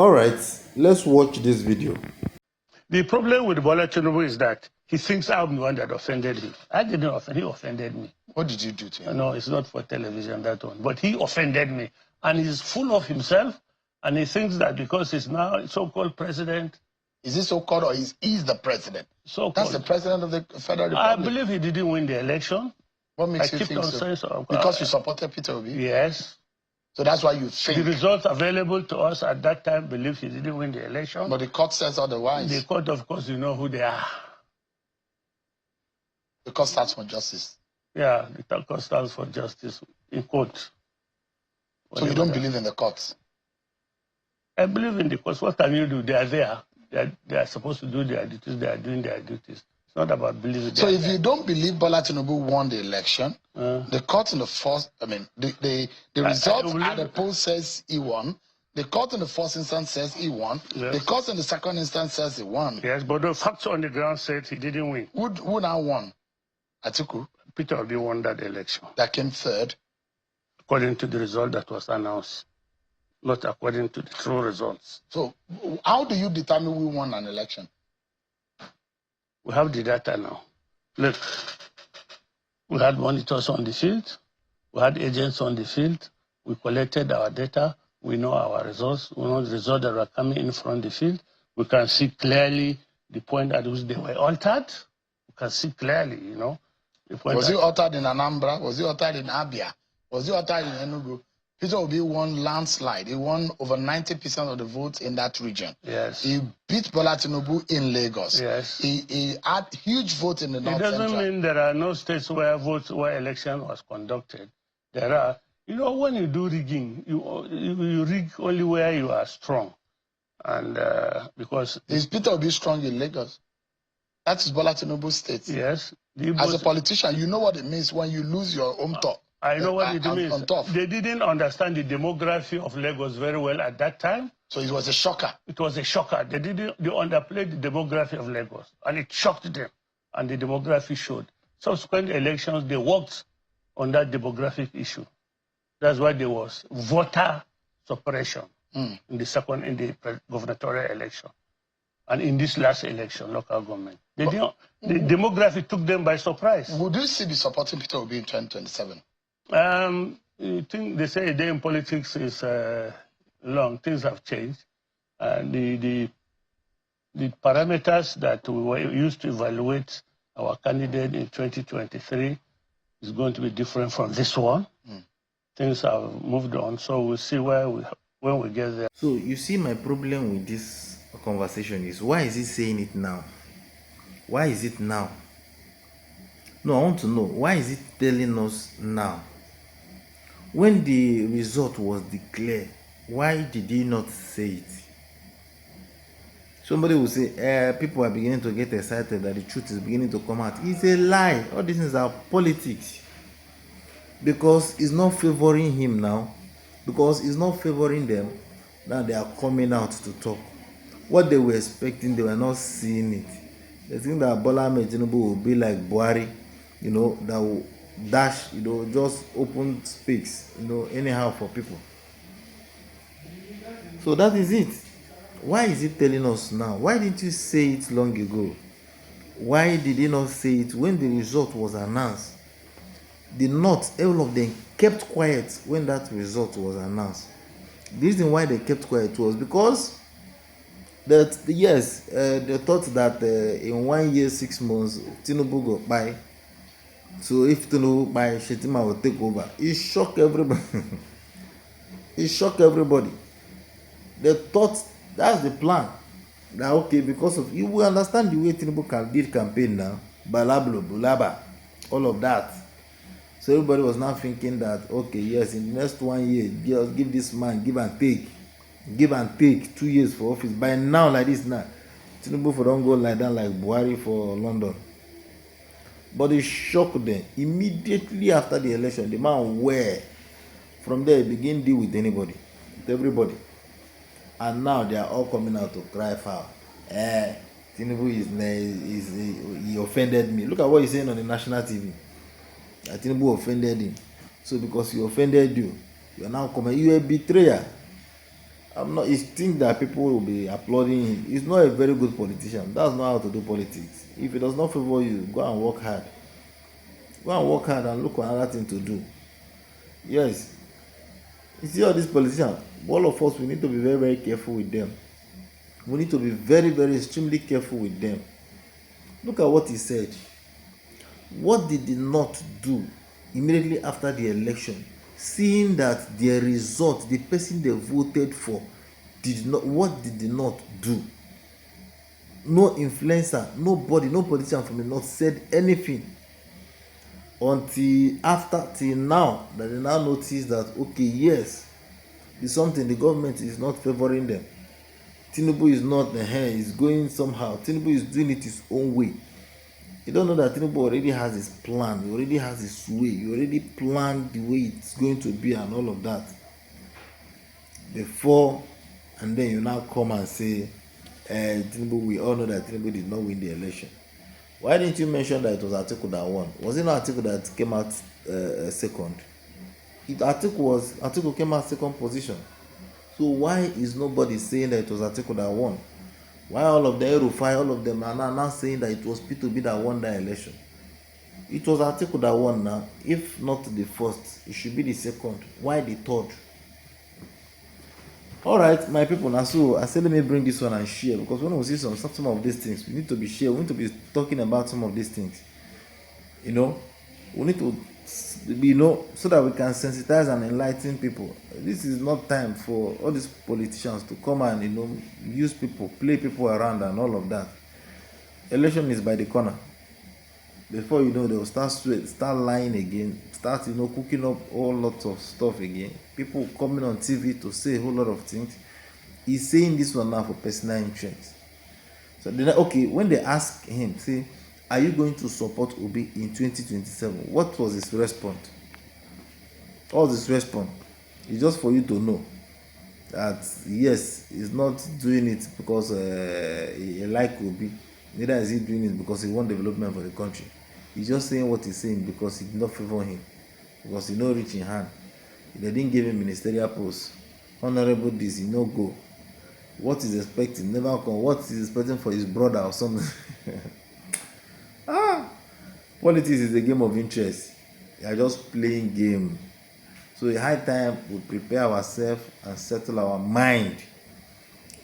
All right, let's watch this video. The problem with Bola Tinubu is that he thinks I'm the one that offended him. I didn't offend him. He offended me. What did you do to him? No, it's not for television, that one. But he offended me. And he's full of himself. And he thinks that because he's now so-called president. Is he so-called or he's the president? So-called. That's the president of the Federal Republic. I believe he didn't win the election. What makes you think so? Because you supported Peter Obi? Yes. So that's why you think. The results available to us at that time believe he didn't win the election. But the court says otherwise. The court, of course, you know who they are. The court stands for justice. Yeah, the court stands for justice in court. So you don't believe in the courts? I believe in the courts. What can you do? They are there. They are supposed to do their duties. They are doing their duties. It's not about believing. So if you don't believe Bola Tinubu won the election, the court in the first, the result at the poll says he won. The court in the first instance says he won. Yes. The court in the second instance says he won. Yes, but the facts on the ground said he didn't win. Who now won? Atiku? Peter Obi won that election. That came third? According to the result that was announced, not according to the true results. So how do you determine who won an election? We have the data now. Look, we had monitors on the field. We had agents on the field. We collected our data. We know our results. We know the results that were coming in from the field. We can see clearly the point at which they were altered. We can see clearly, you know. Was he altered in Anambra? Was he altered in Abia? Was he altered in Enugu? Peter Obi won landslide. He won over 90% of the votes in that region. Yes. He beat Bola Tinubu in Lagos. Yes. He had huge votes in the North Central. It doesn't mean there are no states where election was conducted. There are. You know, when you do rigging, you rig only where you are strong. And because... Is Peter Obi strong in Lagos? That is Bola Tinubu state. Yes. As a politician, you know what it means when you lose your home top. I know what it means. They didn't understand the demography of Lagos very well at that time. So it was a shocker. It was a shocker. They underplayed the demography of Lagos. And it shocked them. And the demography showed. Subsequent elections, they worked on that demographic issue. That's why there was voter suppression in the gubernatorial election. And in this last election, local government. The demography took them by surprise. Would you still be supporting Peter Obi in 2027? I think they say a day in politics is long. Things have changed. The parameters that we were used to evaluate our candidate in 2023 is going to be different from this one. Things have moved on, so we'll see when we get there. So you see, my problem with this conversation is, why is he saying it now? Why is it now? No, I want to know, why is he telling us now? When the result was declared, why did he not say it? Somebody will say, people are beginning to get excited that the truth is beginning to come out. It's a lie. All these things are politics. Because it's not favoring him now. Because it's not favoring them. Now they are coming out to talk. What they were expecting, they were not seeing it. They think that Bola Ahmed Tinubu will be like Buhari, you know, that will dash, you know, just open space, you know, anyhow for people. So that is it. Why is he telling us now? Why didn't you say it long ago? Why did he not say it when the result was announced? The North, all of them kept quiet when that result was announced. The reason why they kept quiet was because that, yes, they thought that in 1 year, 6 months, Tinubu got by. So if Tinubu by, Shetima will take over. It shocked everybody. It shocked everybody. They thought that's the plan. That okay, because of you will understand the way Tinubu did campaign now. Balablo, Bulaba, all of that. So everybody was now thinking that, okay, yes, in the next 1 year, just give this man, give and take 2 years for office. By now, like this now, Tinubu for don't go like that, like Buhari for London. But it shocked them. Immediately after the election, the man where from there he began deal with anybody, with everybody. And now they are all coming out to cry foul. Tinubu he offended me. Look at what he's saying on the national TV. Tinubu offended him. So because he offended you, you are now coming. You are a betrayer. I'm not. You think that people will be applauding him? He's not a very good politician. That's not how to do politics. If it does not favor you, go and work hard. Go and work hard and look for another thing to do. Yes. You see all these politicians, all of us, we need to be very, very careful with them. We need to be very, very extremely careful with them. Look at what he said. What did he not do immediately after the election? Seeing that the result, the person they voted for, did not, what did they not do? No influencer, nobody, no politician from the north said anything until after, till now, that they now notice that, okay, yes, it's something, the government is not favoring them. Tinubu is not is going somehow. Tinubu is doing it his own way. You don't know that Tinubu already has his plan. He already has his way. He already planned the way it's going to be and all of that. Before, and then you now come and say, Tinubu, we all know that Tinubu did not win the election. Why didn't you mention that it was Atiku that won? Was it not Atiku that came out second? Atiku came out second position. So why is nobody saying that it was Atiku that won? Why all of the Erufai, all of them are now saying that it was P2B that won that election? It was Atiku that won now. If not the first, it should be the second. Why the third? Alright, my people, now so I said let me bring this one and share, because when we see some of these things, we need to be shared. We need to be talking about some of these things. You know, we need to, you know, so that we can sensitize and enlighten people. This is not time for all these politicians to come and, you know, use people, play people around and all of that. Election is by the corner. Before you know, they will start lying again, start, you know, cooking up all lots of stuff again. People coming on TV to say a whole lot of things. He's saying this one now for personal interest. So then, okay, when they ask him, say, are you going to support Obi in 2027? What was his response? What was his response? It's just for you to know that yes, he's not doing it because he like Obi. Neither is he doing it because he want development for the country. He's just saying what he's saying because he did not favor him, because he no reach in hand. They didn't give him ministerial post. Honorable this, he no go. What he's expecting never come. What he's expecting for his brother or something. Politics is a game of interest. They are just playing game. So a high time we prepare ourselves and settle our mind.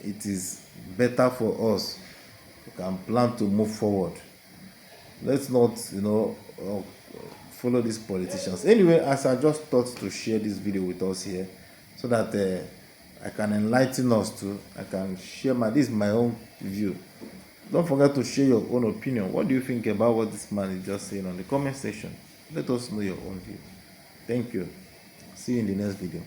It is better for us. We can plan to move forward. Let's not, you know, follow these politicians. Anyway, as I just thought to share this video with us here, so that I can enlighten us too. I can share this is my own view. Don't forget to share your own opinion. What do you think about what this man is just saying on the comment section? Let us know your own view. Thank you. See you in the next video.